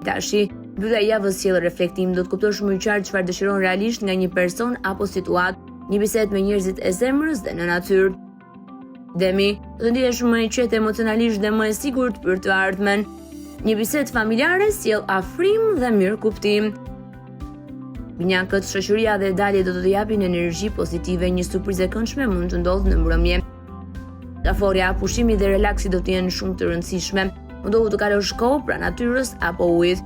Tashi, mbyllja e javës sjell reflektim, do të kuptosh më qartë çfarë dëshiron realisht nga një person apo situatë, një bisedë me njerëzit e zemrës dhe në natyrë. Demi, do të ndihesh më i qetë emocionalisht dhe më i sigurt për të ardhmen. Një bisedë familjare sjell afrim dhe mirëkuptim. Binjakët, shoqëria dhe daljet do të japin energji pozitive, një surprizë e këndshme mund të ndodhë në mbrëmje. Kaforja, pushimi dhe relaksi do të jenë shumë të rëndësishme. Mundohu të kalosh kohë pranë natyrës apo ujit.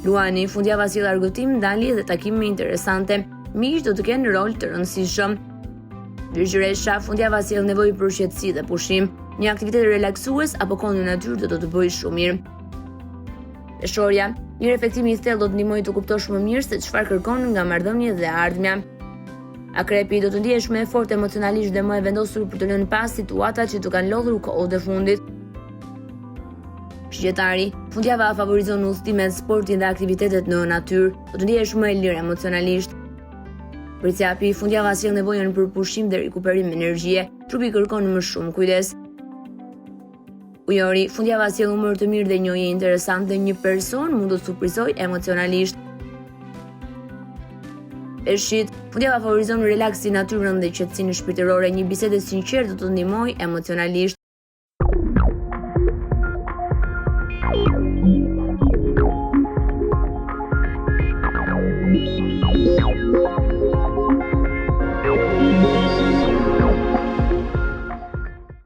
Luani, fundjava sjell argëtim, dalje dhe takime interesante. Miq do të kenë rol të rëndësishëm. Virgjëresha, fundjava sjell nevojë për qetësi dhe pushim. Një aktivitet relaksues apo kohë në natyrë do të bëjë shumë mirë. Peshorja, një reflektim i thellë do të ndihmojë të kuptosh më mirë se çfarë kërkon nga marrëdhëniet dhe ardhmja. Akrepi, do të ndihesh më fort emocionalisht dhe më e vendosur për të lënë pas situatat që të kanë lodhur kohët e fundit. Shqetari, fundjava favorizon udhëtimet, sportin dhe aktivitetet në natyrë, do të ndihesh më i lirë emocionalisht. Priciapi, fundjava sjell nevojën për pushim dhe rikuperim energjie, trupi kërkon më shumë kujdes. Ujori, fundjava sjell humor të mirë dhe njohje interesante, një person mund të surprizojë emocionalisht. Peshqit, fundjava favorizon relaksin, natyrën dhe qetësinë shpirtërore, një bisedë e sinqertë do të ndihmojë emocionalisht.